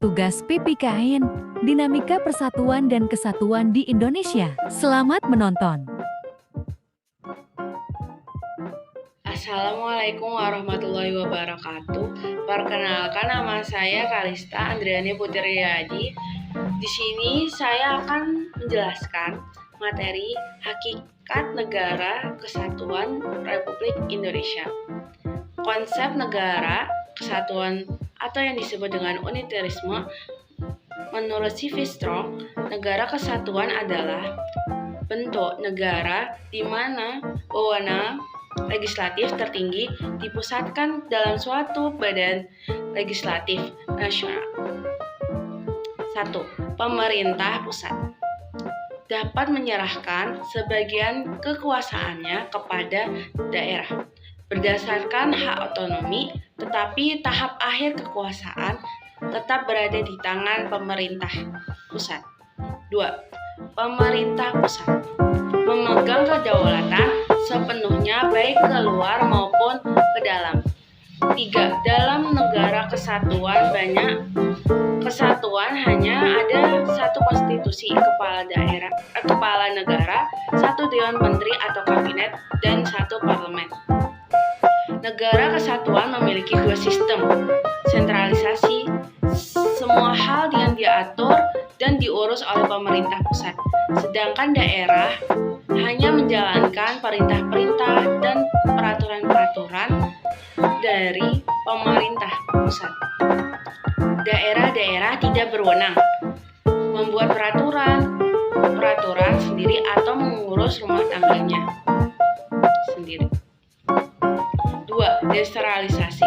Tugas PPKN, Dinamika Persatuan dan Kesatuan di Indonesia. Selamat menonton. Assalamualaikum warahmatullahi wabarakatuh. Perkenalkan, nama saya Kalista Andriani Putri Riyadi. Di sini saya akan menjelaskan materi Hakikat Negara Kesatuan Republik Indonesia. Konsep negara kesatuan atau yang disebut dengan unitarisme, menurut C.V. Strong, negara kesatuan adalah bentuk negara di mana wewenang legislatif tertinggi dipusatkan dalam suatu badan legislatif nasional. 1. Pemerintah pusat dapat menyerahkan sebagian kekuasaannya kepada daerah berdasarkan hak otonomi, tetapi tahap akhir kekuasaan tetap berada di tangan pemerintah pusat. 2. Pemerintah pusat memegang kedaulatan sepenuhnya baik keluar maupun ke dalam. 3. Dalam negara kesatuan hanya ada satu konstitusi, kepala negara, satu dewan menteri atau kabinet, dan satu parlemen. Negara kesatuan memiliki dua sistem sentralisasi. Semua hal yang diatur dan diurus oleh pemerintah pusat, sedangkan daerah hanya menjalankan perintah-perintah dan peraturan-peraturan dari pemerintah pusat. Daerah-daerah tidak berwenang membuat peraturan sendiri atau mengurus rumah tangganya sendiri. 2. Desentralisasi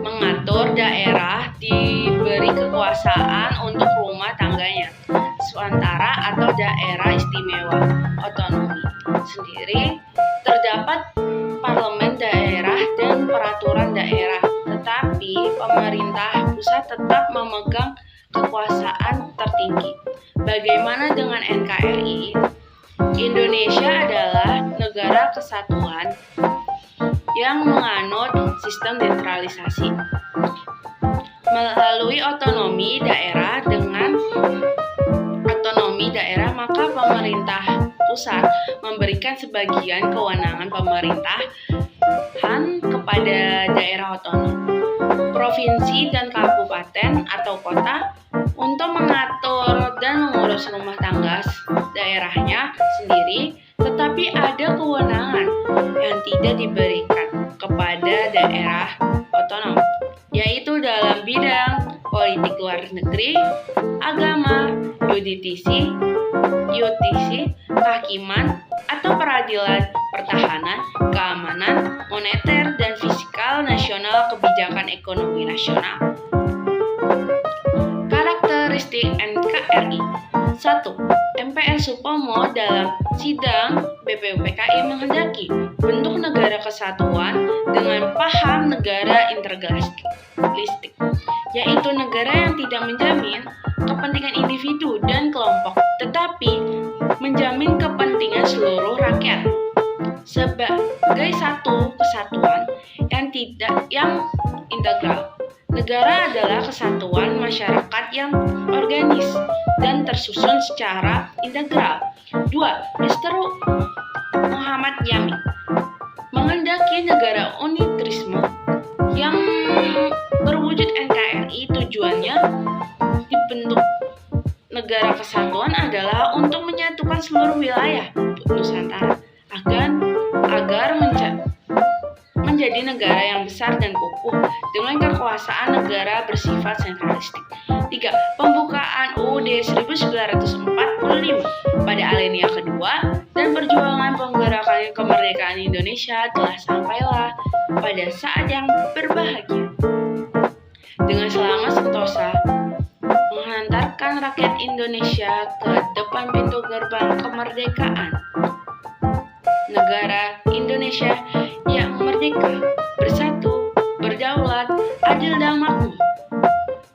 mengatur daerah diberi kekuasaan untuk rumah tangganya sementara atau daerah istimewa otonomi sendiri. Terdapat parlemen daerah dan peraturan daerah, tetapi pemerintah pusat tetap memegang kekuasaan tertinggi. Bagaimana dengan NKRI? Indonesia adalah negara kesatuan yang menganut sistem desentralisasi melalui otonomi daerah. Dengan otonomi daerah, maka pemerintah pusat memberikan sebagian kewenangan pemerintahan kepada daerah otonom, provinsi dan kabupaten atau kota untuk mengatur dan mengurus rumah tangga daerahnya sendiri, tetapi ada kewenangan yang tidak diberikan kepada daerah otonom, yaitu dalam bidang politik luar negeri, agama, yudisi, kehakiman atau peradilan, pertahanan, keamanan, moneter dan fiskal nasional, kebijakan ekonomi nasional. Karakteristik NKRI. 1. MPR Supomo dalam sidang BPUPKI menghendaki bentuk negara kesatuan dengan paham negara integralistik, yaitu negara yang tidak menjamin kepentingan individu dan kelompok, tetapi menjamin kepentingan seluruh rakyat sebagai satu kesatuan yang integral. Negara adalah kesatuan masyarakat yang organis dan tersusun secara integral. 2. Mr. Muhammad Yamin menghendaki negara unitarisme yang berwujud NKRI. Tujuannya dibentuk negara kesatuan adalah untuk menyatukan seluruh wilayah Nusantara agar menjadi negara yang besar dan kokoh dengan kekuasaan negara bersifat sentralistik. 3. Pembukaan UUD 1945 pada alinea kedua dan perjuangan penggerakan kemerdekaan Indonesia telah sampailah pada saat yang berbahagia. Dengan selamat sentosa menghantarkan rakyat Indonesia ke depan pintu gerbang kemerdekaan. Negara Indonesia yang merdeka, bersatu, berdaulat, adil dan makmur.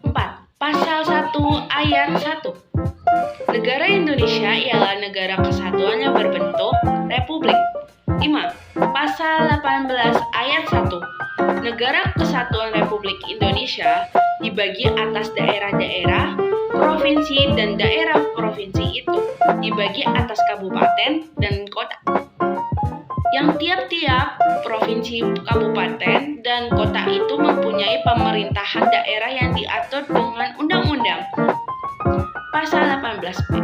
4. Pasal 1 ayat 1. Negara Indonesia ialah negara kesatuan yang berbentuk republik. 5. Pasal 18 ayat 1. Negara Kesatuan Republik Indonesia dibagi atas daerah-daerah, provinsi, dan daerah provinsi itu dibagi atas kabupaten dan kota. Yang tiap-tiap provinsi, kabupaten, dan kota itu mempunyai pemerintahan daerah yang diatur dengan undang-undang. Pasal 18b,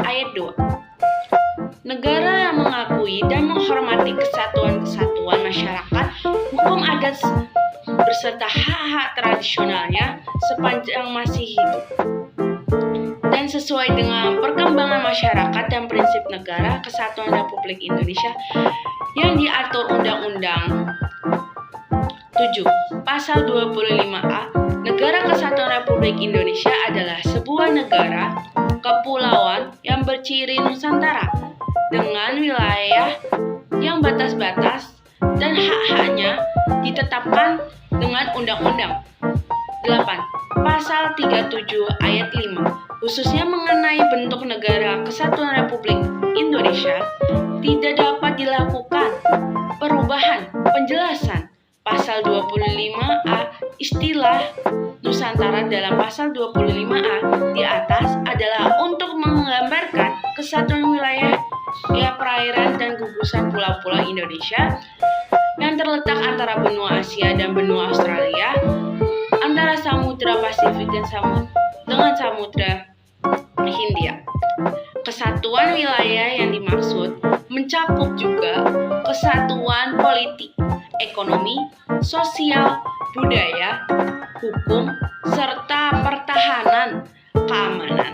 ayat 2. Negara yang mengakui dan menghormati kesatuan-kesatuan masyarakat, hukum adat beserta hak-hak tradisionalnya sepanjang masih hidup. Dan sesuai dengan perkembangan masyarakat dan prinsip negara kesatuan Republik Indonesia yang diatur Undang-Undang 7. Pasal 25A, Negara Kesatuan Republik Indonesia adalah sebuah negara kepulauan yang berciri Nusantara dengan wilayah yang batas-batas dan hak-haknya ditetapkan dengan undang-undang. 8. Pasal 37 ayat 5, khususnya mengenai bentuk negara Kesatuan Republik Indonesia, tidak dapat dilakukan perubahan penjelasan. Pasal 25A, istilah Nusantara dalam pasal 25A di atas adalah untuk menggambarkan kesatuan wilayah perairan dan gugusan pulau-pulau Indonesia yang terletak antara benua Asia dan benua Australia, antara Samudra Pasifik dan Samudra Hindia. Kesatuan wilayah yang dimaksud mencakup juga kesatuan politik, ekonomi, sosial, budaya, hukum, serta pertahanan keamanan.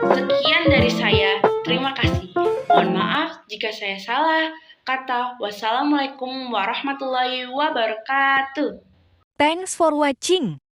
Sekian dari saya, terima kasih. Mohon maaf jika saya salah kata. Wassalamualaikum warahmatullahi wabarakatuh. Thanks for watching.